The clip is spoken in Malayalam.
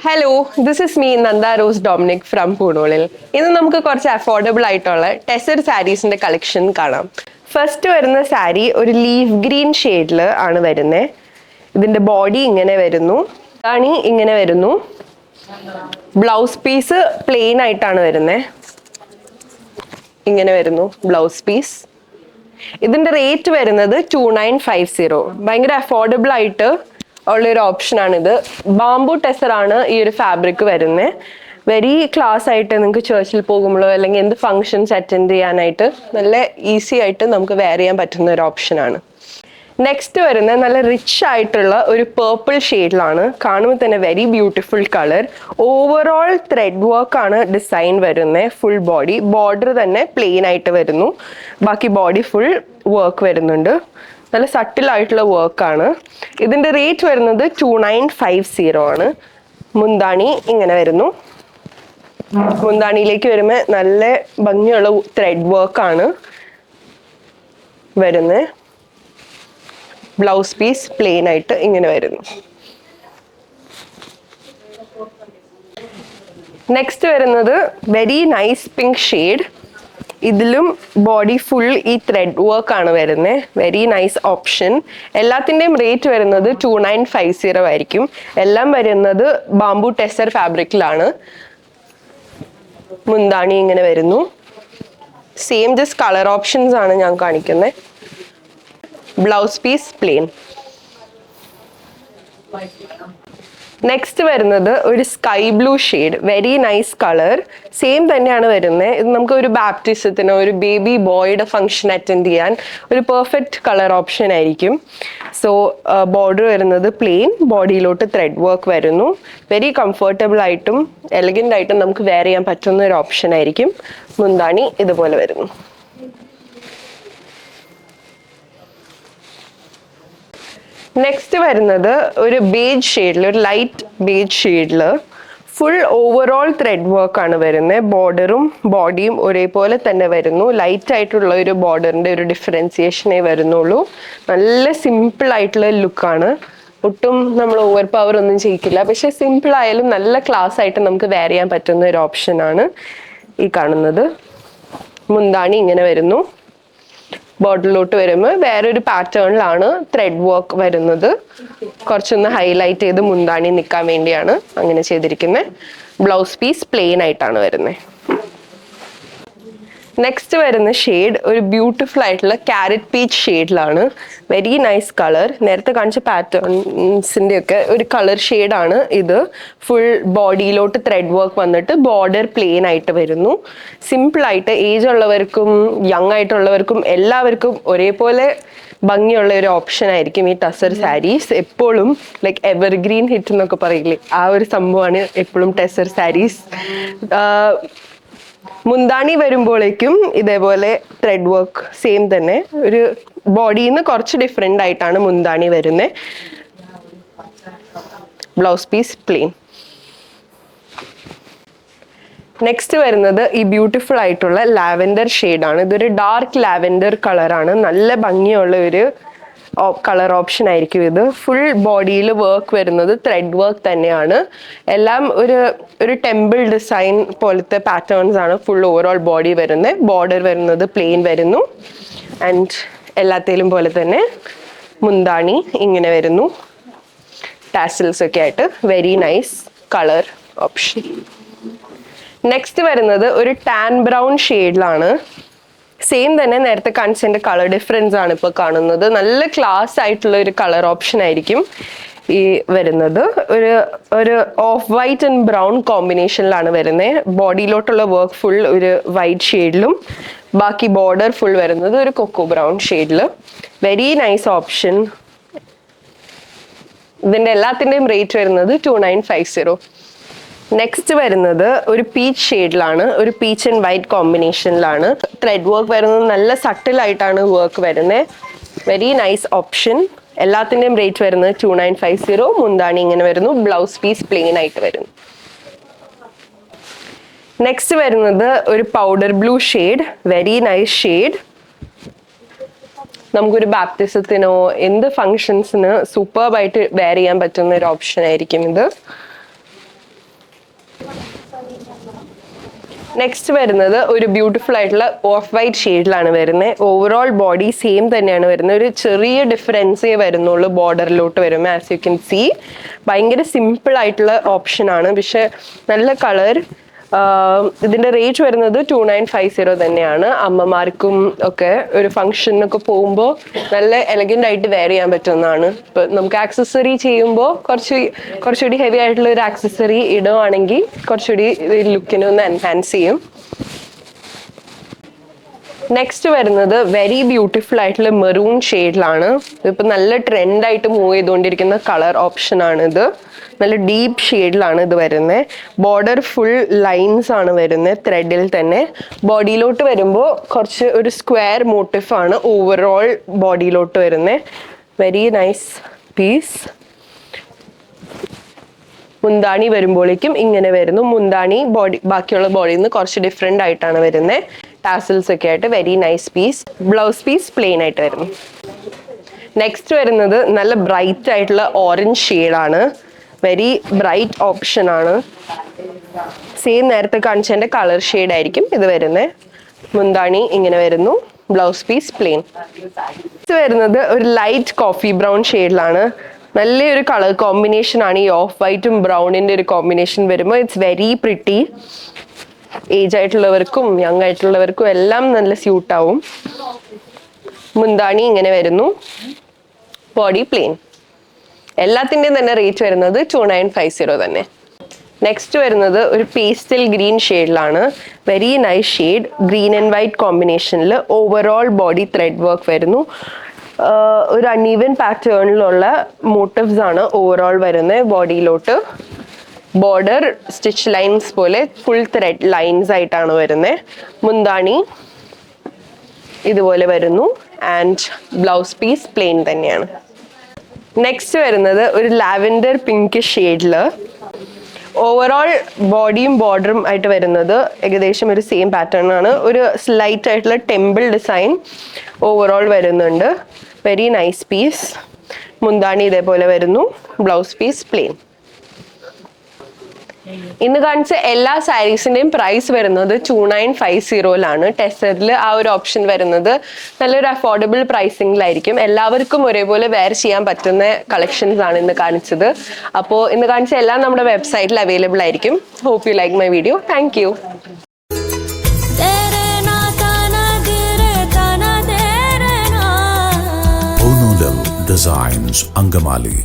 Hello, this is me Nanda Rose Dominic from പൂണോളിൽ. ഇന്ന് നമുക്ക് കുറച്ച് അഫോർഡബിൾ ആയിട്ടുള്ള ടെസർ സാരീസിന്റെ കളക്ഷൻ കാണാം. ഫസ്റ്റ് വരുന്ന സാരി ഒരു ലീഫ് ഗ്രീൻ ഷെയ്ഡിൽ ആണ് വരുന്നത്. ഇതിന്റെ ബോഡി ഇങ്ങനെ വരുന്നു, അണി ഇങ്ങനെ വരുന്നു. ബ്ലൗസ് പീസ് പ്ലെയിൻ ആയിട്ടാണ് വരുന്നത്. ഇങ്ങനെ വരുന്നു ബ്ലൗസ് പീസ്. ഇതിന്റെ റേറ്റ് വരുന്നത് 2950. ഭയങ്കര അഫോർഡബിൾ ആയിട്ട് ഉള്ളൊരു ഓപ്ഷനാണിത്. ബാംബു ടെസർ ആണ് ഈ ഒരു ഫാബ്രിക് വരുന്നത്. വെരി ക്ലാസ് ആയിട്ട് നിങ്ങൾക്ക് ചേർച്ചിൽ പോകുമ്പോഴോ അല്ലെങ്കിൽ എന്ത് ഫങ്ഷൻസ് അറ്റൻഡ് ചെയ്യാനായിട്ട് നല്ല ഈസി ആയിട്ട് നമുക്ക് വെയർ ചെയ്യാൻ പറ്റുന്ന ഒരു ഓപ്ഷനാണ്. നെക്സ്റ്റ് വരുന്നത് നല്ല റിച്ച് ആയിട്ടുള്ള ഒരു പേർപ്പിൾ ഷെയ്ഡിലാണ്. കാണുമ്പോൾ തന്നെ very beautiful colour. Overall thread work ആണ് ഡിസൈൻ വരുന്നത്. ഫുൾ ബോഡി ബോർഡർ തന്നെ പ്ലെയിൻ ആയിട്ട് വരുന്നു. ബാക്കി ബോഡി ഫുൾ വർക്ക് വരുന്നുണ്ട്. നല്ല സട്ടിൽ ആയിട്ടുള്ള വർക്കാണ്. ഇതിന്റെ റേറ്റ് വരുന്നത് 2950 ആണ്. മുന്താണി ഇങ്ങനെ വരുന്നു. മുന്താണിയിലേക്ക് വരുമ്പോൾ നല്ല ഭംഗിയുള്ള ത്രെഡ് വർക്കാണ് വരുന്നത്. ബ്ലൗസ് പീസ് പ്ലെയിൻ ആയിട്ട് ഇങ്ങനെ വരുന്നു. നെക്സ്റ്റ് വരുന്നത് വെരി നൈസ് പിങ്ക് ഷെയ്ഡ്. ഇതിലും ബോഡി ഫുൾ ഈ ത്രെഡ് വർക്ക് ആണ് വരുന്നത്. Very nice option. എല്ലാത്തിൻ്റെയും റേറ്റ് വരുന്നത് 2950 ആയിരിക്കും. എല്ലാം വരുന്നത് ബാംബു ടെസർ ഫാബ്രിക്കിലാണ്. മുന്താണി ഇങ്ങനെ വരുന്നു. സെയിം ജസ്റ്റ് കളർ ഓപ്ഷൻസ് ആണ് ഞാൻ കാണിക്കുന്നത്. Blouse piece plain. നെക്സ്റ്റ് വരുന്നത് ഒരു sky blue shade. Very nice colour. Same തന്നെയാണ് വരുന്നത്. ഇത് നമുക്ക് ഒരു ബാപ്റ്റിസത്തിനോ ഒരു ബേബി ബോയുടെ ഫംഗ്ഷൻ അറ്റൻഡ് ചെയ്യാൻ ഒരു പെർഫെക്റ്റ് കളർ ഓപ്ഷൻ ആയിരിക്കും. സോ ബോർഡർ വരുന്നത് പ്ലെയിൻ, ബോഡിയിലോട്ട് ത്രെഡ് വർക്ക് വരുന്നു. വെരി കംഫർട്ടബിൾ ആയിട്ടും എലഗൻ്റ് ആയിട്ടും നമുക്ക് വെയർ ചെയ്യാൻ പറ്റുന്ന ഒരു ഓപ്ഷൻ ആയിരിക്കും. മുന്താണി ഇതുപോലെ വരുന്നു. നെക്സ്റ്റ് വരുന്നത് ഒരു ബേജ് ഷെയ്ഡിൽ, ഒരു ലൈറ്റ് ബേജ് ഷെയ്ഡിൽ ഫുൾ ഓവറോൾ ത്രെഡ് വർക്ക് ആണ് വരുന്നത്. ബോർഡറും ബോഡിയും ഒരേപോലെ തന്നെ വരുന്നു. ലൈറ്റ് ആയിട്ടുള്ള ഒരു ബോർഡറിന്റെ ഒരു ഡിഫറൻസിയേഷനേ വരുന്നുള്ളൂ. നല്ല സിമ്പിൾ ആയിട്ടുള്ള ലുക്കാണ്. ഒട്ടും നമ്മൾ ഓവർ പവർ ഒന്നും ചെയ്യിക്കില്ല. പക്ഷെ സിമ്പിൾ ആയാലും നല്ല ക്ലാസ് ആയിട്ട് നമുക്ക് വെയർ ചെയ്യാൻ പറ്റുന്ന ഒരു ഓപ്ഷനാണ് ഈ കാണുന്നത്. മുന്താണി ഇങ്ങനെ വരുന്നു. ബോർഡറിലോട്ട് വരുമ്പോൾ വേറൊരു പാറ്റേണിലാണ് ത്രെഡ് വർക്ക് വരുന്നത്. കുറച്ചൊന്ന് ഹൈലൈറ്റ് ചെയ്ത് മുന്താണി നിൽക്കാൻ വേണ്ടിയാണ് അങ്ങനെ ചെയ്തിരിക്കുന്നത്. ബ്ലൗസ് പീസ് പ്ലെയിൻ ആയിട്ടാണ് വരുന്നത്. നെക്സ്റ്റ് വരുന്ന ഷെയ്ഡ് ഒരു ബ്യൂട്ടിഫുൾ ആയിട്ടുള്ള ക്യാരറ്റ് പീച്ച് ഷെയ്ഡിലാണ്. Very nice colour. നേരത്തെ കാണിച്ച പാറ്റേൺസിൻ്റെ ഒക്കെ ഒരു കളർ ഷെയ്ഡാണ് ഇത്. ഫുൾ ബോഡിയിലോട്ട് ത്രെഡ് വർക്ക് വന്നിട്ട് ബോർഡർ പ്ലെയിൻ ആയിട്ട് വരുന്നു. സിമ്പിൾ ആയിട്ട് ഏജ് ഉള്ളവർക്കും യങ് ആയിട്ടുള്ളവർക്കും എല്ലാവർക്കും ഒരേപോലെ ഭംഗിയുള്ള ഒരു ഓപ്ഷൻ ആയിരിക്കും ഈ ടസർ സാരീസ്. എപ്പോഴും ലൈക്ക് എവർഗ്രീൻ ഹിറ്റ് എന്നൊക്കെ പറയില്ലേ, ആ ഒരു സംഭവമാണ് എപ്പോഴും ടസർ സാരീസ്. മുന്താണി വരുമ്പോഴേക്കും ഇതേപോലെ ത്രെഡ് വർക്ക് സെയിം തന്നെ. ഒരു ബോഡിയിൽ നിന്ന് കുറച്ച് ഡിഫറെൻ്റ് ആയിട്ടാണ് മുന്താണി വരുന്നത്. Blouse piece plain. നെക്സ്റ്റ് വരുന്നത് ഈ ബ്യൂട്ടിഫുൾ ആയിട്ടുള്ള ലാവെൻഡർ ഷെയ്ഡാണ്. ഇതൊരു ഡാർക്ക് ലാവെൻഡർ കളറാണ്. നല്ല ഭംഗിയുള്ള ഒരു കളർ ഓപ്ഷൻ ആയിരിക്കും ഇത്. ഫുൾ ബോഡിയിൽ വർക്ക് വരുന്നത് ത്രെഡ് വർക്ക് തന്നെയാണ്. എല്ലാം ഒരു ടെമ്പിൾ ഡിസൈൻ പോലത്തെ പാറ്റേൺസ് ആണ് ഫുൾ ഓവറോൾ ബോഡി വരുന്നത്. ബോർഡർ വരുന്നത് പ്ലെയിൻ വരുന്നു. ആൻഡ് എല്ലാത്തിലും പോലെ തന്നെ മുന്താണി ഇങ്ങനെ വരുന്നു. ടാസിൽസ് ഒക്കെ ആയിട്ട് very nice colour option. Next വരുന്നത് ഒരു ടാൻ ബ്രൗൺ ഷെയ്ഡിലാണ്. സെയിം തന്നെ നേരത്തെ കാണിച്ചതിന്റെ കളർ ഡിഫറൻസ് ആണ് ഇപ്പോൾ കാണുന്നത്. നല്ല ക്ലാസ് ആയിട്ടുള്ള ഒരു കളർ ഓപ്ഷൻ ആയിരിക്കും ഈ വരുന്നത്. ഒരു ഓഫ് വൈറ്റ് ആൻഡ് ബ്രൗൺ കോമ്പിനേഷനിലാണ് വരുന്നത്. ബോഡിയിലോട്ടുള്ള വർക്ക് ഫുൾ ഒരു വൈറ്റ് ഷെയ്ഡിലും ബാക്കി ബോർഡർ ഫുൾ വരുന്നത് ഒരു കൊക്കോ ബ്രൗൺ ഷെയ്ഡിൽ. Very nice option. ഇതിന്റെ എല്ലാത്തിൻ്റെയും റേറ്റ് വരുന്നത് 2950. നെക്സ്റ്റ് വരുന്നത് ഒരു പീച്ച് ഷെയ്ഡിലാണ്. ഒരു പീച്ച് ആൻഡ് വൈറ്റ് കോമ്പിനേഷനിലാണ് ത്രെഡ് വർക്ക് വരുന്നത്. നല്ല സട്ടിലായിട്ടാണ് വർക്ക് വരുന്നത്. Very nice option. എല്ലാത്തിൻ്റെയും റേറ്റ് വരുന്നത് 2950. മുന്താണി ഇങ്ങനെ വരുന്നു. ബ്ലൗസ് പീസ് പ്ലെയിൻ ആയിട്ട് വരുന്നു. നെക്സ്റ്റ് വരുന്നത് ഒരു powder blue shade. Very nice shade. നമുക്കൊരു ബാപ്റ്റിസത്തിനോ എന്ത് ഫങ്ഷൻസിന് സൂപ്പർബായിട്ട് വെയർ ചെയ്യാൻ പറ്റുന്ന ഒരു ഓപ്ഷൻ ആയിരിക്കും ഇത്. നെക്സ്റ്റ് വരുന്നത് ഒരു ബ്യൂട്ടിഫുൾ ആയിട്ടുള്ള ഓഫ് വൈറ്റ് ഷെയ്ഡിലാണ് വരുന്നത്. ഓവറോൾ ബോഡി സെയിം തന്നെയാണ് വരുന്നത്. ഒരു ചെറിയ ഡിഫറൻസേ വരുന്നുള്ളൂ ബോർഡറിലോട്ട് വരുമ്പോൾ. ആസ് യു കെൻ സീ ഭയങ്കര സിമ്പിൾ ആയിട്ടുള്ള ഓപ്ഷനാണ്, പക്ഷെ നല്ല കളർ. ഇതിന്റെ റേറ്റ് വരുന്നത് 2950 തന്നെയാണ്. അമ്മമാർക്കും ഒക്കെ ഒരു ഫംഗ്ഷനൊക്കെ പോകുമ്പോൾ നല്ല എലഗന്റ് ആയിട്ട് വെയർ ചെയ്യാൻ പറ്റുന്നതാണ്. ഇപ്പൊ നമുക്ക് ആക്സസറി ചെയ്യുമ്പോൾ കുറച്ചുകൂടി ഹെവി ആയിട്ടുള്ള ഒരു ആക്സസറി ഇടുവാണെങ്കിൽ കുറച്ചുകൂടി ലുക്കിനെ ഒന്ന് എൻഹാൻസ് ചെയ്യും. നെക്സ്റ്റ് വരുന്നത് വെരി ബ്യൂട്ടിഫുൾ ആയിട്ടുള്ള മെറൂൺ ഷെയ്ഡിലാണ്. ഇതിപ്പോൾ നല്ല ട്രെൻഡായിട്ട് മൂവ് ചെയ്തുകൊണ്ടിരിക്കുന്ന കളർ ഓപ്ഷൻ ആണ് ഇത്. നല്ല ഡീപ്പ് ഷെയ്ഡിലാണ് ഇത് വരുന്നത്. ബോർഡർ ഫുൾ ലൈൻസ് ആണ് വരുന്നത് ത്രെഡിൽ തന്നെ. ബോഡിയിലോട്ട് വരുമ്പോൾ കുറച്ച് ഒരു സ്ക്വയർ മോട്ടീഫാണ് ഓവറോൾ ബോഡിയിലോട്ട് വരുന്നത്. Very nice piece. മുന്താണി വരുമ്പോഴേക്കും ഇങ്ങനെ വരുന്നു. മുന്താണി ബാക്കിയുള്ള ബോഡിയിൽ നിന്ന് കുറച്ച് ഡിഫറെൻ്റ് ആയിട്ടാണ് വരുന്നത്. ടാസിൽസ് ഒക്കെ ആയിട്ട് very nice piece. Blouse piece plain ആയിട്ട് വരുന്നു. നെക്സ്റ്റ് വരുന്നത് നല്ല ബ്രൈറ്റ് ആയിട്ടുള്ള ഓറഞ്ച് ഷെയ്ഡാണ്. വെരി ബ്രൈറ്റ് ഓപ്ഷൻ ആണ്. സെയിം നേരത്തെ കാണിച്ചതിൻ്റെ കളർ ഷെയ്ഡ് ആയിരിക്കും ഇത് വരുന്നത്. മുന്താണി ഇങ്ങനെ വരുന്നു. Blouse piece plain. ഇത് വരുന്നത് ഒരു ലൈറ്റ് കോഫി ബ്രൗൺ ഷെയ്ഡിലാണ്. നല്ലൊരു കളർ കോമ്പിനേഷൻ ആണ്. ഈ ഓഫ് വൈറ്റും ബ്രൗണിൻ്റെ ഒരു കോമ്പിനേഷൻ വരുമ്പോൾ ഇറ്റ്സ് വെരി പ്രിറ്റി. ഏജ് ആയിട്ടുള്ളവർക്കും യങ് ആയിട്ടുള്ളവർക്കും എല്ലാം നല്ല സ്യൂട്ടാവും. മുന്താണി ഇങ്ങനെ വരുന്നു. Body plain. എല്ലാത്തിൻ്റെയും തന്നെ റേറ്റ് വരുന്നത് 2950 തന്നെ. നെക്സ്റ്റ് വരുന്നത് ഒരു പേസ്റ്റൽ ഗ്രീൻ ഷെയ്ഡിലാണ്. Very nice shade. Green and white കോമ്പിനേഷനിൽ ഓവറോൾ ബോഡി ത്രെഡ് വർക്ക് വരുന്നു. ഒരു അൺഈവൻ പാറ്റേണിലുള്ള മോട്ടീവ്സ് ആണ് ഓവറോൾ വരുന്നത് ബോഡിയിലോട്ട്. ബോർഡർ സ്റ്റിച്ച് ലൈൻസ് പോലെ ഫുൾ ത്രെഡ് ലൈൻസ് ആയിട്ടാണ് വരുന്നത്. മുന്താണി ഇതുപോലെ വരുന്നു. ആൻഡ് ബ്ലൗസ് പീസ് പ്ലെയിൻ തന്നെയാണ്. നെക്സ്റ്റ് വരുന്നത് ഒരു ലാവൻഡർ പിങ്ക് ഷെയ്ഡിൽ ഓവറോൾ ബോഡിയും ബോർഡറും ആയിട്ട് വരുന്നത് ഏകദേശം ഒരു സെയിം പാറ്റേൺ ആണ്. ഒരു സ്ലൈറ്റ് ആയിട്ടുള്ള ടെമ്പിൾ ഡിസൈൻ ഓവറോൾ വരുന്നുണ്ട്. Very nice piece. മുന്താണി ഇതേപോലെ വരുന്നു. Blouse piece plain. ഇന്ന് കാണിച്ച എല്ലാ സാരീസിന്റെയും പ്രൈസ് വരുന്നത് 2950 ടെസറിൽ ആ ഒരു ഓപ്ഷൻ വരുന്നത് നല്ലൊരു അഫോർഡബിൾ പ്രൈസിംഗിലായിരിക്കും. എല്ലാവർക്കും ഒരേപോലെ വെയർ ചെയ്യാൻ പറ്റുന്ന കളക്ഷൻസ് ആണ് ഇന്ന് കാണിച്ചത്. അപ്പോൾ ഇന്ന് കാണിച്ച എല്ലാം നമ്മുടെ വെബ്സൈറ്റിൽ അവൈലബിൾ ആയിരിക്കും. Hope you like my video. Thank you. Designs Angamali.